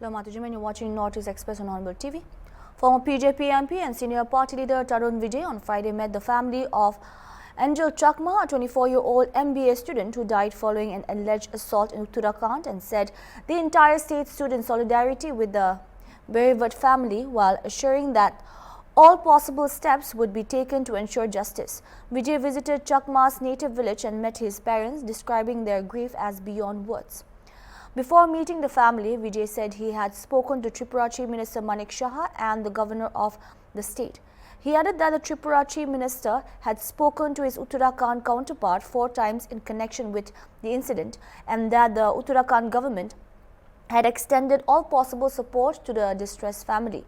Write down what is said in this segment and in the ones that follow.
Hello, Matujiman. You're watching Northeast Express on Honorable TV. Former PJP MP and senior party leader Tarun Vijay on Friday met the family of Angel Chakma, a 24-year-old MBA student who died following an alleged assault in Uttarakhand, and said the entire state stood in solidarity with the bereaved family while assuring that all possible steps would be taken to ensure justice. Vijay visited Chakma's native village and met his parents, describing their grief as beyond words. Before meeting the family, Vijay said he had spoken to Tripura Chief Minister Manik Shah and the governor of the state. He added that the Tripura Chief Minister had spoken to his Uttarakhand counterpart 4 times in connection with the incident, and that the Uttarakhand government had extended all possible support to the distressed family.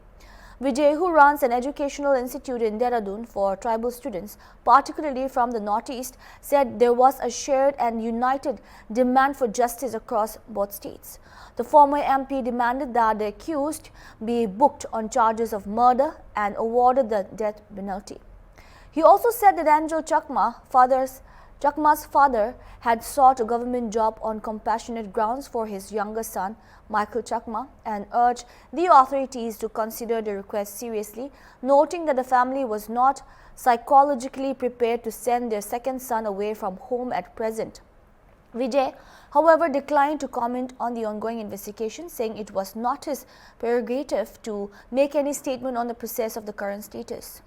Vijay, who runs an educational institute in Dehradun for tribal students, particularly from the northeast, said there was a shared and united demand for justice across both states. The former MP demanded that the accused be booked on charges of murder and awarded the death penalty. He also said that Angel Chakma's father had sought a government job on compassionate grounds for his younger son, Michael Chakma, and urged the authorities to consider the request seriously, noting that the family was not psychologically prepared to send their second son away from home at present. Vijay, however, declined to comment on the ongoing investigation, saying it was not his prerogative to make any statement on the process of the current status.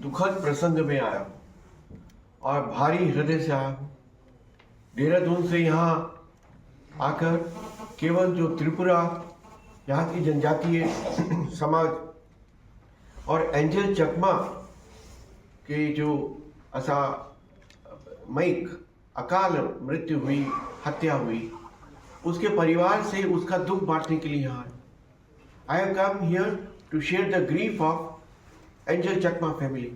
दुखद प्रसंग में आया हूँ और भारी हृदय से आया हूँ। देहरादून से यहाँ आकर केवल जो त्रिपुरा यहाँ की जनजातीय समाज और एंजल चकमा के जो असामयिक अकाल मृत्यु हुई, हत्या हुई, उसके परिवार से उसका दुख बांटने के लिए यहाँ I have come here to share the grief of Angel Chakma family.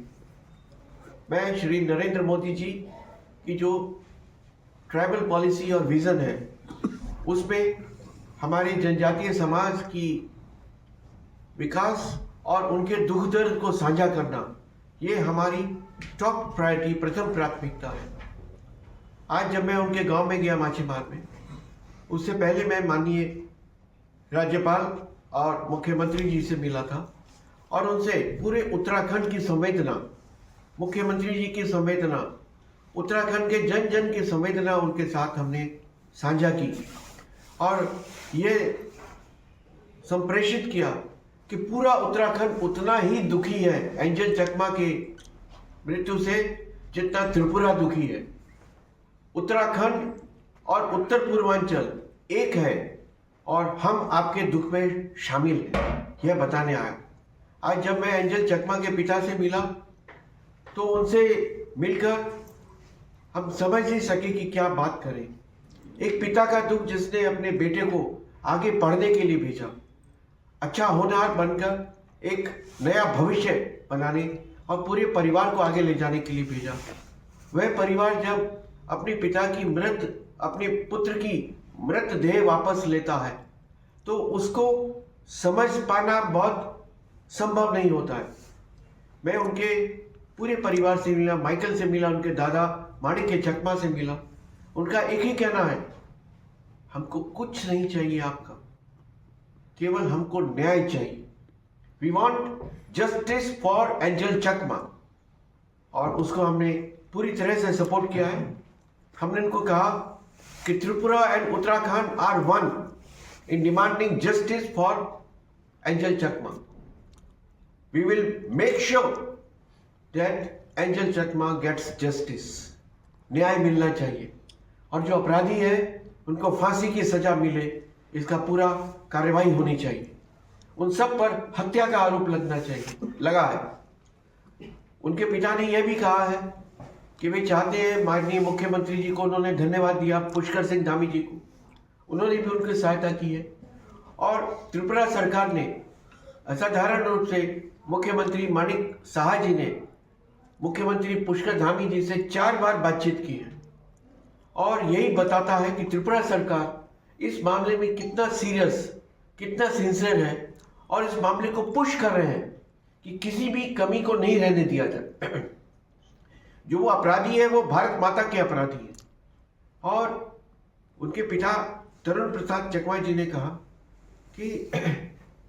मैं श्री नरेंद्र मोदी जी की जो ट्राइबल पॉलिसी और विज़न है उसमें हमारे जनजातीय समाज की विकास और उनके दुख दर्द को साझा करना, ये हमारी टॉप प्रायोरिटी, प्रथम प्राथमिकता है। आज जब मैं उनके गांव में गया माछीमार में, उससे पहले मैं माननीय राज्यपाल और मुख्यमंत्री जी से मिला था और उनसे पूरे उत्तराखंड की संवेदना, मुख्यमंत्री जी की संवेदना, उत्तराखंड के जन जन की संवेदना उनके साथ हमने साझा की और ये संप्रेषित किया कि पूरा उत्तराखंड उतना ही दुखी है एंजल चकमा के मृत्यु से जितना त्रिपुरा दुखी है। उत्तराखंड और उत्तर पूर्वांचल एक है और हम आपके दुख में शामिल हैं, यह बताने आया। आज जब मैं एंजल चकमा के पिता से मिला तो उनसे मिलकर हम समझ नहीं सके कि क्या बात करें। एक पिता का दुख जिसने अपने बेटे को आगे पढ़ने के लिए भेजा, अच्छा होनहार बनकर एक नया भविष्य बनाने और पूरे परिवार को आगे ले जाने के लिए भेजा। वह परिवार जब अपने पुत्र की मृत देह वापस लेता है तो उसको समझ पाना बहुत संभव नहीं होता है। मैं उनके पूरे परिवार से मिला, माइकल से मिला, उनके दादा माणिक्य चकमा से मिला। उनका एक ही कहना है, हमको कुछ नहीं चाहिए आपका, केवल हमको न्याय चाहिए। We want justice for Angel Chakma, और उसको हमने पूरी तरह से सपोर्ट किया है। हमने उनको कहा कि Tripura and Uttarakhand are one in demanding justice for Angel Chakma. We will make sure that Angel Chakma gets justice. न्याय मिलना चाहिए और जो अपराधी है उनको फांसी की सजा मिले, इसका पूरा कार्रवाई होनी चाहिए। उन सब पर हत्या का आरोप लगा है। उनके पिता ने यह भी कहा है कि वे चाहते हैं, माननीय मुख्यमंत्री जी को उन्होंने धन्यवाद दिया, पुष्कर सिंह धामी जी को, उन्होंने भी उनकी सहायता की है और त्रिपुरा सरकार ने असाधारण रूप से मुख्यमंत्री माणिक साहा जी ने मुख्यमंत्री पुष्कर धामी जी से 4 बार बातचीत की है और यही बताता है कि त्रिपुरा सरकार इस मामले में कितना सीरियस, कितना सिंसियर है और इस मामले को पुश कर रहे हैं कि किसी भी कमी को नहीं रहने दिया जाए। जो वो अपराधी है वो भारत माता के अपराधी है और उनके पिता तरुण प्रसाद चकमा जी ने कहा कि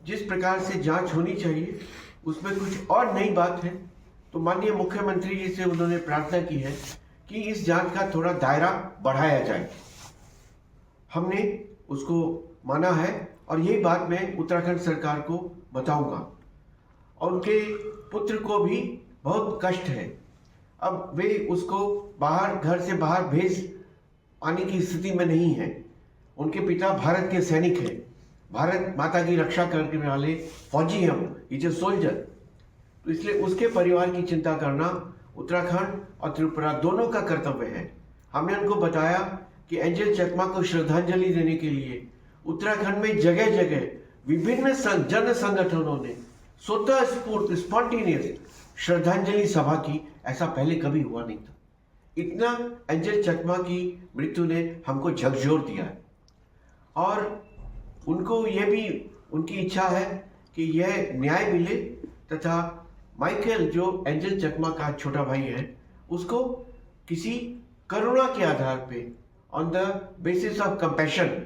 जिस प्रकार से जांच होनी चाहिए उसमें कुछ और नई बात है, तो माननीय मुख्यमंत्री जी से उन्होंने प्रार्थना की है कि इस जांच का थोड़ा दायरा बढ़ाया जाए। हमने उसको माना है और यही बात मैं उत्तराखंड सरकार को बताऊंगा। और उनके पुत्र को भी बहुत कष्ट है, अब वे उसको बाहर, घर से बाहर भेज आने की स्थिति में नहीं है। उनके पिता भारत के सैनिक हैं, भारत माता की रक्षा करने वाले फौजी हैं, इज ए सोल्जर। तो इसलिए उसके परिवार की चिंता करना उत्तराखंड और त्रिपुरा दोनों का कर्तव्य है। हमने उनको बताया कि एंजल चकमा को श्रद्धांजलि देने के लिए उत्तराखंड में जगह जगह विभिन्न जन संगठनों ने स्वतः स्फूर्त स्पॉन्टेनियस श्रद्धांजलि सभा की। ऐसा पहले कभी हुआ नहीं था। इतना एंजल चकमा की मृत्यु ने हमको झकझोर दिया है और उनको यह भी उनकी इच्छा है कि यह न्याय मिले तथा माइकल जो एंजल चकमा का छोटा भाई है उसको किसी करुणा के आधार पे on the basis of compassion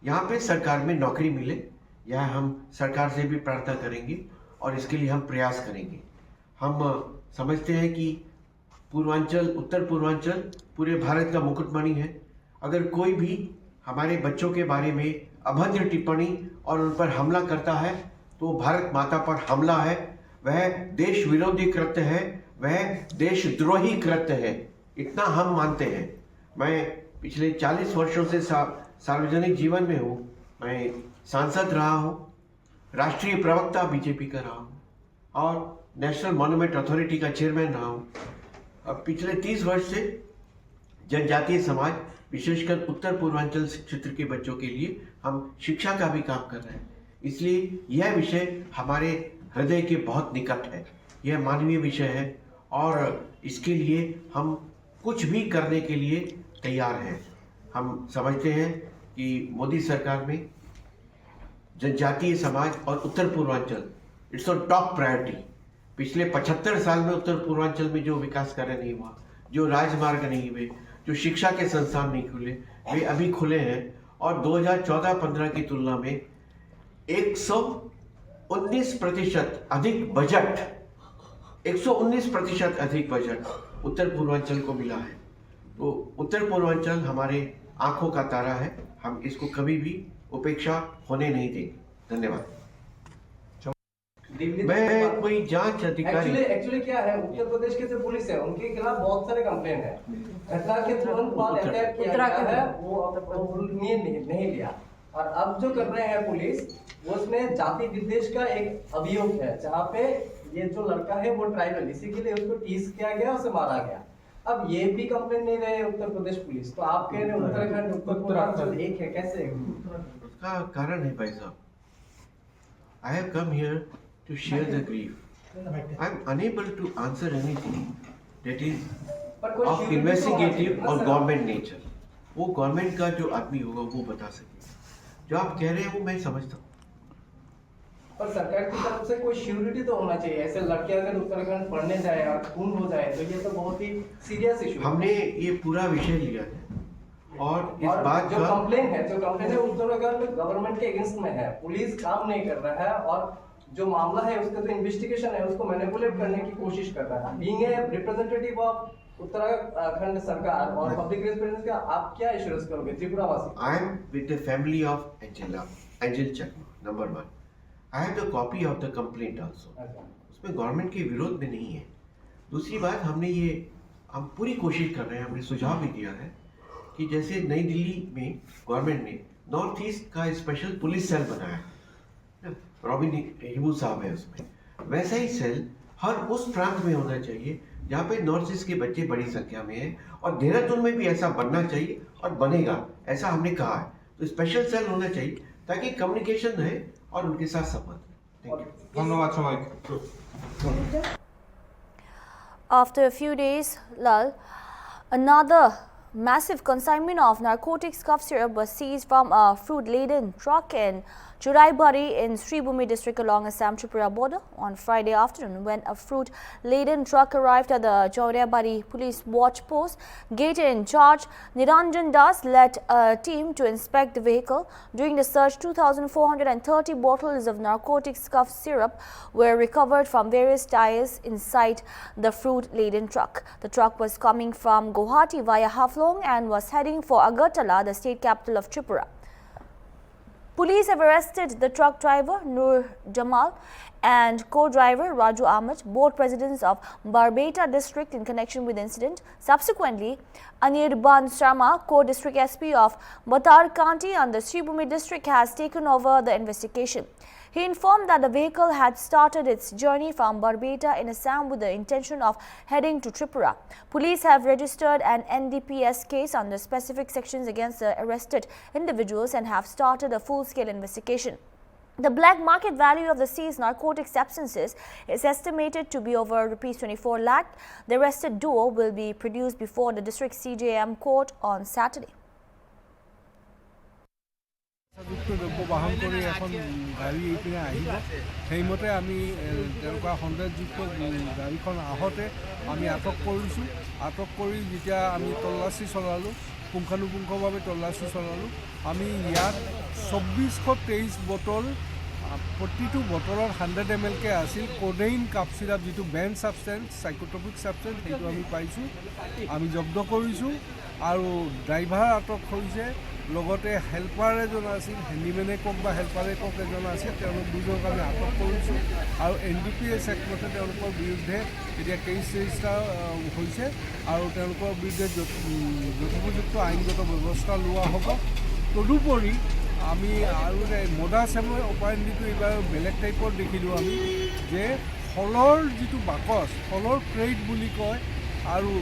यहाँ पे सरकार में नौकरी मिले। यह हम सरकार से भी प्रार्थना करेंगे और इसके लिए हम प्रयास करेंगे। हम समझते हैं कि पूर्वांचल, उत्तर पूर्वांचल पूरे भारत का मुकुटमणि है। अगर कोई भी हमारे बच्चों के बारे में अभद्र टिप्पणी और उन पर हमला करता है तो भारत माता पर हमला है, वह देश विरोधी कृत्य है, वह देशद्रोही कृत्य है, इतना हम मानते हैं। मैं पिछले 40 वर्षों से सार्वजनिक जीवन में हूँ। मैं सांसद रहा हूँ, राष्ट्रीय प्रवक्ता बीजेपी का रहा हूँ और नेशनल मॉन्यूमेंट अथॉरिटी का चेयरमैन रहा हूँ। अब पिछले 30 वर्ष से जनजातीय समाज, विशेषकर उत्तर पूर्वांचल क्षेत्र के बच्चों के लिए हम शिक्षा का भी काम कर रहे हैं। इसलिए यह विषय हमारे हृदय के बहुत निकट है। यह मानवीय विषय है और इसके लिए हम कुछ भी करने के लिए तैयार हैं। हम समझते हैं कि मोदी सरकार में जनजातीय समाज और उत्तर पूर्वांचल इट्स ऑन टॉप प्रायोरिटी। पिछले 75 साल में उत्तर पूर्वांचल में जो विकास कार्य नहीं हुआ, जो राजमार्ग नहीं हुए, जो शिक्षा के संस्थान नहीं खुले, वे अभी खुले हैं और 2014-15 की तुलना में 119% अधिक बजट, 119% अधिक बजट उत्तर पूर्वांचल को मिला है। तो उत्तर पूर्वांचल हमारे आंखों का तारा है, हम इसको कभी भी उपेक्षा होने नहीं देंगे। धन्यवाद। मैं कोई जांच अधिकारी एक्चुअली क्या है, उत्तर प्रदेश के जो पुलिस है उनके खिलाफ बहुत सारे कंप्लेन है। घटना के तुरंत बाद अटैक किया गया है, वो नहीं लिया। और अब जो कर रहे हैं पुलिस, वो उसमें जाति विद्वेष का एक अभियोग है, जहाँ पे ये जो लड़का है वो ट्राइबल, इसी के लिए उसको टीज किया गया, उसे मारा गया। अब ये भी कंप्लेन नहीं रहे उत्तर प्रदेश पुलिस, तो आप कह रहे हैं उत्तराखंड उत्तर पूर्वांचल एक है, कैसे? उसका कारण है भाई साहब, I have come here to share the grief. I am unable to answer anything that is of investigative और गवर्नमेंट नेचर। वो गवर्नमेंट का जो आदमी होगा वो बता सके। जो आप कह रहे हैं वो मैं समझता हूँ, पर सरकार की तरफ से कोई श्योरिटी तो होना चाहिए। ऐसे लड़के अगर उत्तराखंड पढ़ने जाए और खून हो जाए तो ये तो बहुत ही सीरियस इशू है। हमने ये पूरा विषय लिया है और इस बात जो कंप्लेन है उत्तराखंड गवर्नमेंट के अगेंस्ट में है, पुलिस काम नहीं कर रहा है और जो मामला है उसका जो इन्वेस्टिगेशन है उसको मैनिपुलेट करने की कोशिश कर रहा है। Being a representative of Uttarakhand सरकार और पब्लिक रिप्रेजेंटेटिव का आप क्या एश्योरेंस करोगे त्रिपुरा वासी? I am with the family of Angel Chakma, number 1। I have the copy of the complaint also. उसमें गवर्नमेंट के विरोध में नहीं है। दूसरी बात, हम पूरी कोशिश कर रहे हैं, हमने सुझाव भी दिया है कि जैसे नई दिल्ली में गवर्नमेंट ने नॉर्थ ईस्ट का स्पेशल पुलिस सेल बनाया है, रॉबिन हिबू साहब है उसमें, वैसा ही सेल हर उस प्रांत में होना चाहिए जहाँ पे नॉर्थ ईस्ट के बच्चे बड़ी संख्या में हैं, और देहरादून में भी ऐसा बनना चाहिए और बनेगा, ऐसा हमने कहा है। तो स्पेशल सेल होना चाहिए ताकि कम्युनिकेशन रहे और उनके साथ संबंध। Thank you. धन्यवाद सबाई। After a few days lull, another Massive consignment of narcotics cough syrup was seized from a fruit-laden truck in Churaibari in Sribhumi district along Assam-Tripura border on Friday afternoon when a fruit-laden truck arrived at the Churaibari police watch post. Gate in charge Niranjan Das led a team to inspect the vehicle. During the search, 2,430 bottles of narcotics cough syrup were recovered from various tires inside the fruit-laden truck. The truck was coming from Guwahati via Haflong and was heading for Agartala, the state capital of Tripura. Police have arrested the truck driver Nur Jamal and co-driver Raju Ahmed, both residents of Barbeta district, in connection with the incident. Subsequently, Anirban Sharma, co-district SP of Batar Kanti and the Sribhumi district, has taken over the investigation. He informed that the vehicle had started its journey from Barbeta in Assam with the intention of heading to Tripura. Police have registered an NDPS case under specific sections against the arrested individuals and have started a full-scale investigation. The black market value of the seized narcotic substances is estimated to be over Rs 24 lakh. The arrested duo will be produced before the district CJM court on Saturday. দ্ৰব্য বাহন কৰি এখন গাড়ী এইপিনে আহিব সেইমতে আমি তেওঁলোকৰ সন্দেহযুক্ত গাড়ীখন আহোঁতে আমি আটক কৰিছোঁ। আটক কৰি যেতিয়া আমি তল্লাচী চলালোঁ, পুংখানুপুংখভাৱে তল্লাচী চলালোঁ, আমি ইয়াত 2423 বটল, প্ৰতিটো বটলত 100 ml কে আছিল কোডেইন কাপ চিৰাপ, যিটো বেন ছাবষ্টেন্স, সাইকোট্ৰপিক ছাবষ্টেন্স, সেইটো আমি পাইছোঁ, আমি জব্দ কৰিছোঁ। আৰু ড্ৰাইভাৰ আটক হৈছে, লগতে হেল্পাৰ এজন আছিল, হেণ্ডিমেনে কওক বা হেল্পাৰে কওক এজন আছিল, তেওঁলোক দুজনক আমি আটক কৰিছোঁ। আৰু NDPS এক্টমতে তেওঁলোকৰ বিৰুদ্ধে এতিয়া কেছ ৰেজিষ্টাৰ হৈছে আৰু তেওঁলোকৰ বিৰুদ্ধে যথোপযুক্ত আইনগত ব্যৱস্থা লোৱা হ'ব। তদুপৰি আমি আৰু মডাছ অপাৰেণ্ডিটো এইবাৰ বেলেগ টাইপৰ দেখিলোঁ আমি, যে ফলৰ যিটো বাকচ, ফলৰ ক্ৰেট বুলি কয়, আৰু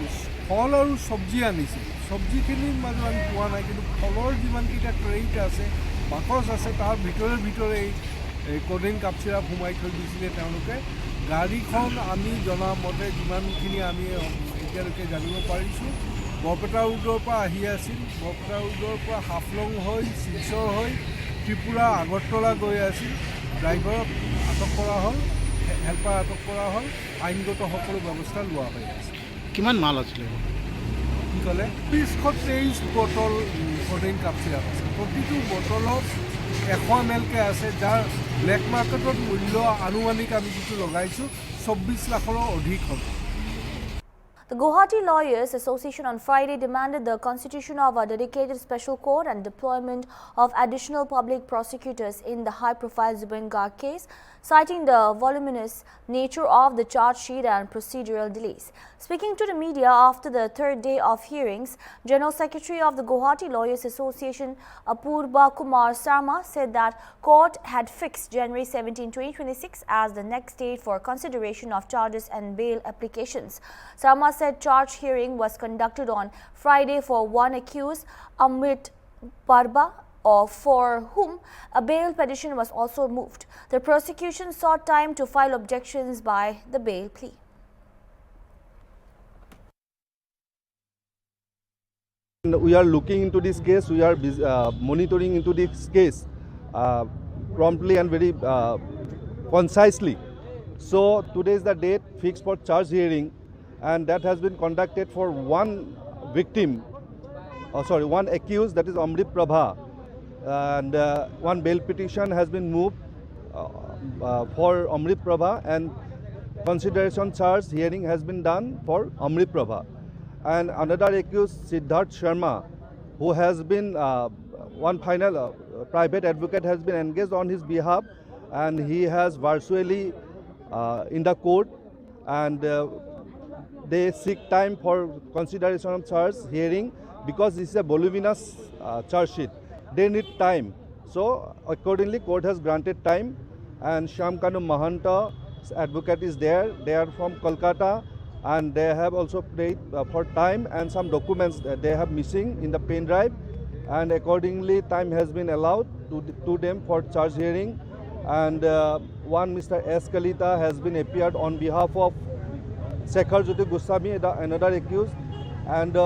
ফল আৰু চব্জি আনিছিল, চব্জিখিনিৰ মাজত আমি পোৱা নাই, কিন্তু ফলৰ যিমানকেইটা ক্ৰেট আছে, বাকচ আছে, তাৰ ভিতৰে এই কোডেইন কাপ চিৰাপ সোমাই থৈ দিছিলে তেওঁলোকে। গাড়ীখন আমি জনা মতে যিমানখিনি আমি এতিয়ালৈকে জানিব পাৰিছোঁ, বৰপেটা ৰোডৰ পৰা আহি আছিল, বৰপেটা ৰোডৰ পৰা হাফলং হৈ শিলচৰ হৈ ত্ৰিপুৰা আগৰতলা গৈ আছিল। ড্ৰাইভাৰক আটক কৰা হ'ল, হেল্পাৰ আটক কৰা হ'ল, আইনগত সকলো ব্যৱস্থা লোৱা হৈ আছে। কিমান মাল আছিলে? কি ক'লে? 223 বটল কোডেইন কাপ চিৰাপ আছে। প্ৰতিটো বটলত 100 ml কে আছে, যাৰ ব্লেক মাৰ্কেটত মূল্য আনুমানিক আমি যিটো লগাইছোঁ 24 লাখৰো অধিক হ'ব। The Guwahati Lawyers Association on Friday demanded the constitution of a dedicated special court and deployment of additional public prosecutors in the high-profile Zubin Garg case, citing the voluminous nature of the charge sheet and procedural delays. Speaking to the media after the third day of hearings, General Secretary of the Guwahati Lawyers Association, Apurba Kumar Sarma, said that court had fixed January 17, 2026 as the next date for consideration of charges and bail applications. Sarma said charge hearing was conducted on Friday for one accused, Amrit Parba, for whom a bail petition was also moved. The prosecution sought time to file objections by the bail plea. We are looking into this case, we are monitoring into this case promptly and very concisely. So today is the date fixed for charge hearing, and that has been conducted for one victim, one accused, that is Amrit Prabha, and one bail petition has been moved for Amrit Prabha, and consideration charge hearing has been done for Amrit Prabha. And another accused, Siddharth Sharma, who has been one final private advocate has been engaged on his behalf, and he has virtually in the court, and they seek time for consideration of charge hearing because this is a voluminous charge sheet. They need time. So accordingly, court has granted time, and Shyamkanu Mahanta advocate is there. They are from Kolkata, and they have also prayed for time, and some documents that they have missing in the pen drive, and accordingly time has been allowed to them for charge hearing. And one Mr. S. Kalita has been appeared on behalf of Shekhar Jyoti Goswami, another accused, and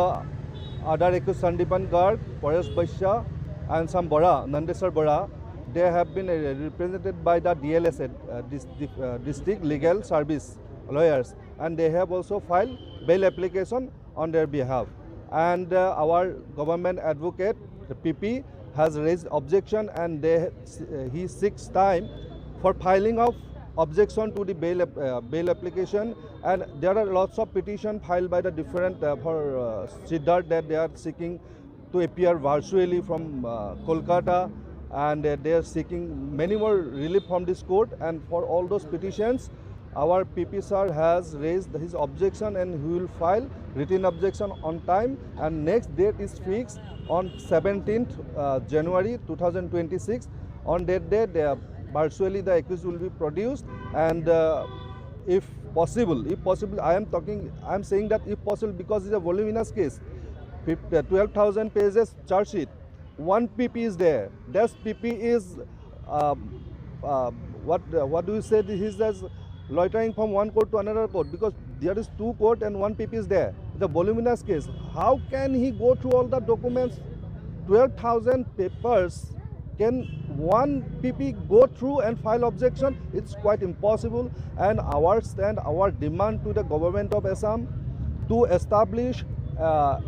other accused Sandipan Garg, Paresh Baisya, and some Bora, Nandesar Bora, they have been represented by the DLS, District Legal Service lawyers, and they have also filed bail application on their behalf. And our government advocate, the PP, has raised objection, and he seeks time for filing of objection to the bail application. And there are lots of petitions filed by the different for Siddharth that they are seeking to appear virtually from Kolkata, and they are seeking many more relief from this court. And for all those petitions, our PP sir has raised his objection, and he will file written objection on time. And next date is fixed on 17th January 2026. On that day, virtually the accused will be produced, and if possible, I am saying that if possible, because it's a voluminous case, 12,000 pages charge sheet, one PP is there. That PP is what do you say? This is as loitering from one court to another court, because there is two court and one PP is there. It's a voluminous case. How can he go through all the documents? 12,000 papers. Can one PP go through and file objection? It's quite impossible. And our stand, our demand to the government of Assam to establish a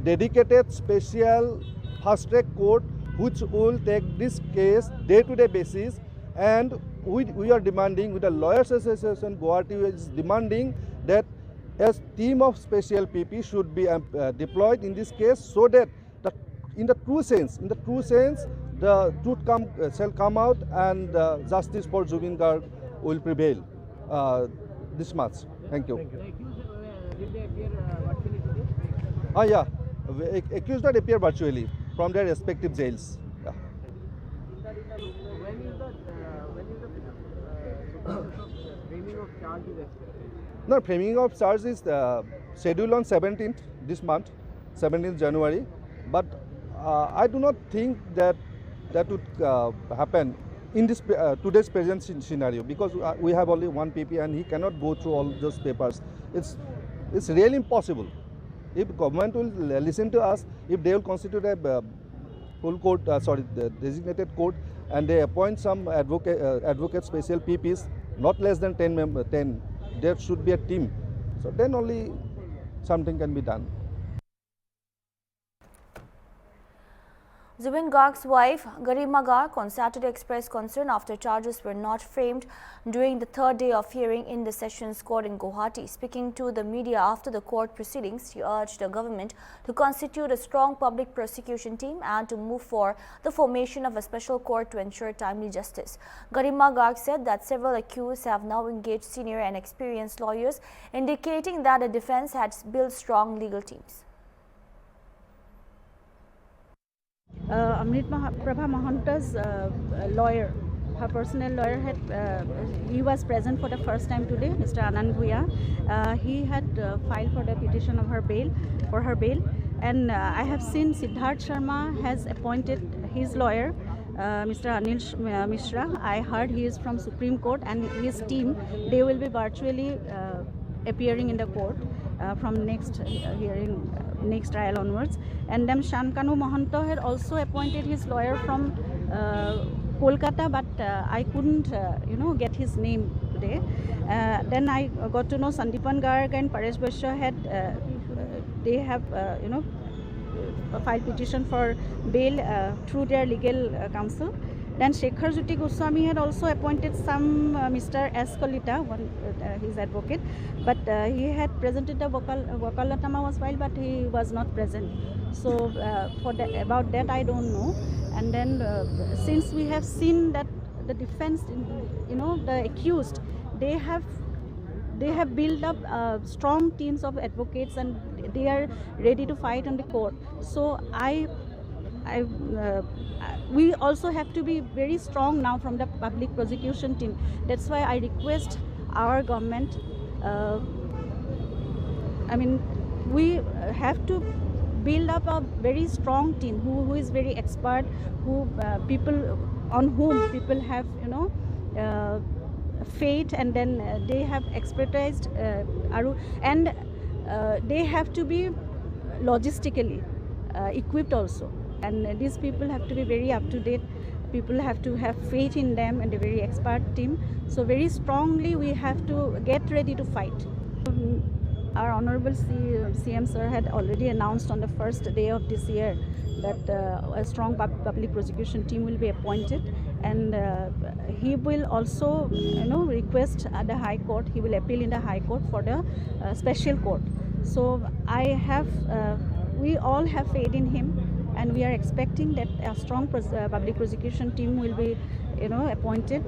dedicated special fast-track court which will take this case day-to-day basis. And we are demanding, with the Lawyers Association Guwahati is demanding that a team of special PP should be deployed in this case, so that in the true sense, the truth shall come out, and justice for Zubin Garg will prevail this much. Thank you. Did they appear virtually today? Yeah, accused that appear virtually from their respective jails. Yeah. When is the framing of charges expected? No, framing of charge is scheduled on 17th this month, 17th January. But I do not think that would happen in this today's present scenario, because we have only one PP and he cannot go through all those papers. It's really impossible. If government will listen to us, if they will constitute a full court, the designated court, and they appoint some advocate special PPs, not less than 10, there should be a team. So then only something can be done. Zubin Garg's wife, Garima Garg, on Saturday expressed concern after charges were not framed during the third day of hearing in the Sessions Court in Guwahati. Speaking to the media after the court proceedings, she urged the government to constitute a strong public prosecution team and to move for the formation of a special court to ensure timely justice. Garima Garg said that several accused have now engaged senior and experienced lawyers, indicating that the defense had built strong legal teams. Amrit Prabha Mahanta's lawyer, her personal lawyer, he was present for the first time today, Mr. Anand Bhuya. He had filed for the petition of her bail, and I have seen Siddharth Sharma has appointed his lawyer, Mr. Anil Mishra. I heard he is from Supreme Court, and his team, they will be virtually appearing in the court from next hearing, next trial onwards. And then Shankanu Mahanto had also appointed his lawyer from Kolkata, but I couldn't get his name today. Then I got to know Sandipan Garg and Paresh Baisya had they have filed petition for bail through their legal counsel. Then Shekhar Jyoti Goswami had also appointed some Mr. S. Kalita, his advocate, but he had presented the Wakalatama was filed, but he was not present. So about that I don't know. And then since we have seen that the defense, the accused, they have built up strong teams of advocates, and they are ready to fight on the court. So we also have to be very strong now from the public prosecution team. That's why I request our government, we have to build up a very strong team who is very expert, on whom people have faith, and then they have expertise, and they have to be logistically equipped also, and these people have to be very up to date. People have to have faith in them and a very expert team. So very strongly we have to get ready to fight. Our Honorable CM sir had already announced on the first day of this year that a strong public prosecution team will be appointed, and he will also request at the High Court, he will appeal in the High Court for the special court. So we all have faith in him, and we are expecting that a strong public prosecution team will be appointed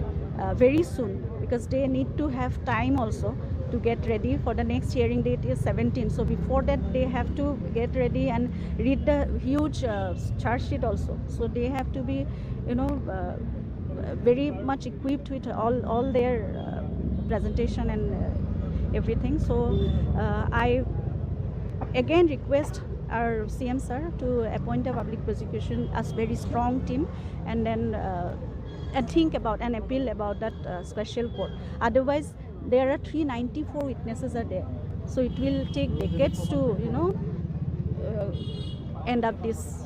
very soon, because they need to have time also to get ready for the next hearing date is 17. So before that they have to get ready and read the huge charge sheet also. So they have to be very much equipped with all their presentation and everything. So I again request our CM sir to appoint a public prosecution as very strong team, and then think about and appeal about that special court. Otherwise there are 394 witnesses are there, so it will take decades to end up this.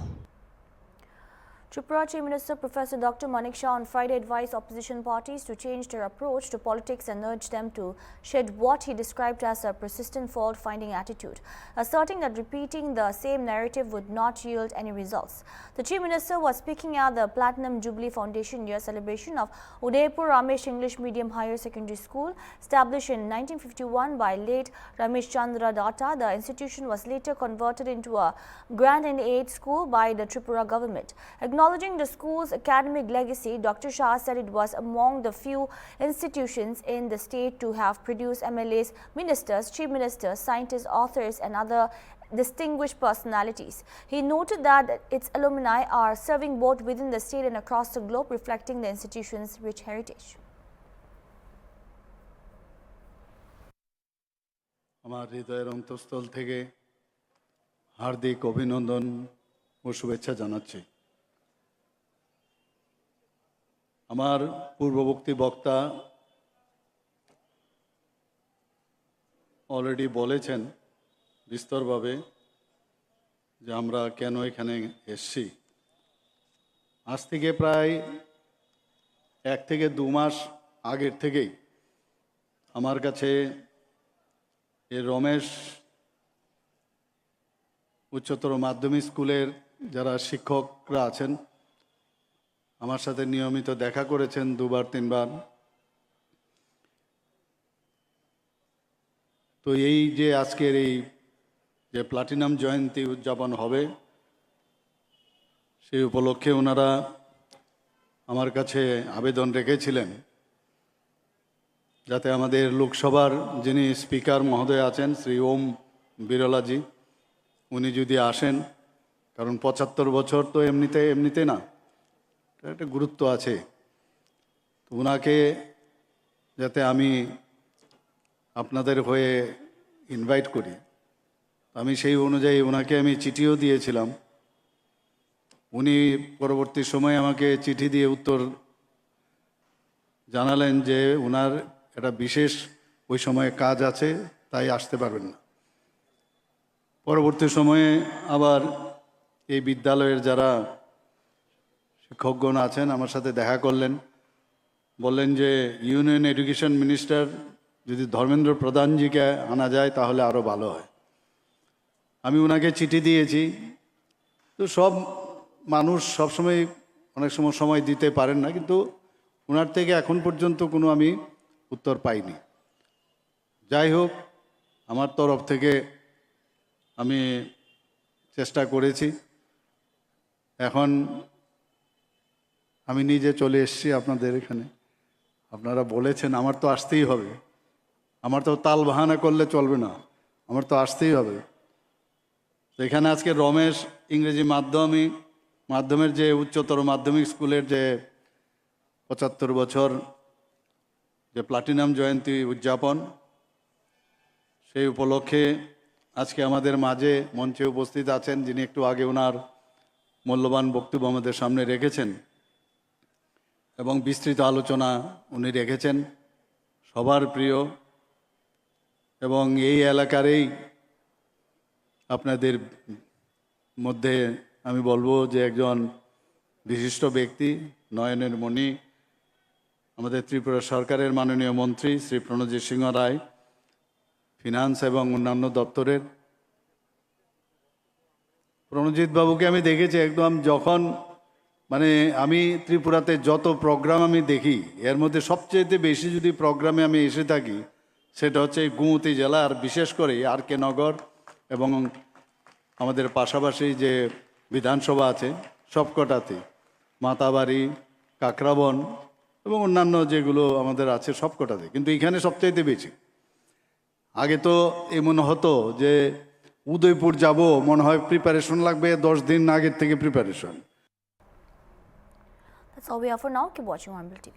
Tripura Chief Minister Professor Dr. Manik Shah on Friday advised opposition parties to change their approach to politics and urged them to shed what he described as a persistent fault-finding attitude, asserting that repeating the same narrative would not yield any results. The Chief Minister was speaking at the Platinum Jubilee Foundation year celebration of Udaipur Ramesh English Medium Higher Secondary School, established in 1951 by late Ramesh Chandra Datta. The institution was later converted into a grant and aid school by the Tripura government. Acknowledging the school's academic legacy, Dr. Shah said it was among the few institutions in the state to have produced MLAs, ministers, chief ministers, scientists, authors and other distinguished personalities. He noted that its alumni are serving both within the state and across the globe, reflecting the institution's rich heritage. আমার হৃদয়ের অন্তঃস্থল থেকে হার্দিক অভিনন্দন ও শুভেচ্ছা জানাচ্ছি। আমার পূর্ববর্তী বক্তা অলরেডি বলেছেন বিস্তরভাবে যে আমরা কেন এখানে এসেছি। আজ থেকে প্রায় 1 থেকে 2 মাস আগের থেকেই আমার কাছে এই রমেশ উচ্চতর মাধ্যমিক স্কুলের যারা শিক্ষকরা আছেন আমার সাথে নিয়মিত দেখা করেছেন 2বার 3বার। তো এই যে আজকের এই যে প্লাটিনাম জয়ন্তী উদযাপন হবে সেই উপলক্ষে ওনারা আমার কাছে আবেদন রেখেছিলেন যাতে আমাদের লোকসভার যিনি স্পিকার মহোদয় আছেন শ্রী ওম বিরলাজি উনি যদি আসেন, কারণ 75 বছর তো এমনিতে না, একটা গুরুত্ব আছে। তো ওনাকে যাতে আমি আপনাদের হয়ে ইনভাইট করি, আমি সেই অনুযায়ী ওনাকে আমি চিঠিও দিয়েছিলাম। উনি পরবর্তী সময়ে আমাকে চিঠি দিয়ে উত্তর জানালেন যে ওনার একটা বিশেষ ওই সময়ে কাজ আছে, তাই আসতে পারবেন না। পরবর্তী সময়ে আবার এই বিদ্যালয়ের যারা শিক্ষকগণ আছেন আমার সাথে দেখা করলেন, বললেন যে ইউনিয়ন এডুকেশন মিনিস্টার যদি ধর্মেন্দ্র প্রধানজিকে আনা যায় তাহলে আরও ভালো হয়। আমি ওনাকে চিঠি দিয়েছি। তো সব মানুষ সবসময় অনেক সময় দিতে পারেন না, কিন্তু ওনার থেকে এখন পর্যন্ত কোনো আমি উত্তর পাইনি। যাই হোক, আমার তরফ থেকে আমি চেষ্টা করেছি। এখন আমি নিজে চলে এসেছি আপনাদের এখানে। আপনারা বলেছেন আমার তো আসতেই হবে, আমার তো তাল বাহানা করলে চলবে না, আমার তো আসতেই হবে। তো এখানে আজকে রমেশ ইংরেজি মাধ্যমের যে উচ্চতর মাধ্যমিক স্কুলের যে 75 বছর যে প্লাটিনাম জয়ন্তী উদযাপন, সেই উপলক্ষে আজকে আমাদের মাঝে মঞ্চে উপস্থিত আছেন যিনি একটু আগে ওনার মূল্যবান বক্তব্য আমাদের সামনে রেখেছেন এবং বিস্তৃত আলোচনা উনি রেখেছেন, সবার প্রিয় এবং এই এলাকারই আপনাদের মধ্যে আমি বলবো যে একজন বিশিষ্ট ব্যক্তি, নয়নের মণি, আমাদের ত্রিপুরা সরকারের মাননীয় মন্ত্রী শ্রী প্রণজিৎ সিংহ রায়, ফিনান্স এবং অন্যান্য দপ্তরের প্রণজিৎ বাবুকে আমি দেখেছি একদম যখন মানে আমি ত্রিপুরাতে যত প্রোগ্রাম আমি দেখি এর মধ্যে সবচেয়ে বেশি যদি প্রোগ্রামে আমি এসে থাকি সেটা হচ্ছে গুমতি জেলা, আর বিশেষ করে আর.কে. নগর এবং আমাদের পাশাপাশি যে বিধানসভা আছে সবকটাতে, মাতাবাড়ি, কাকরাবন এবং অন্যান্য যেগুলো আমাদের আছে সবকটাতে, কিন্তু এখানে সবচাইতে বেশি। আগে তো এমন হতো যে উদয়পুর যাব, মনে হয় প্রিপারেশন লাগবে 10 দিন আগের থেকে preparation. That's all we have for now. Keep watching Hornbill TV.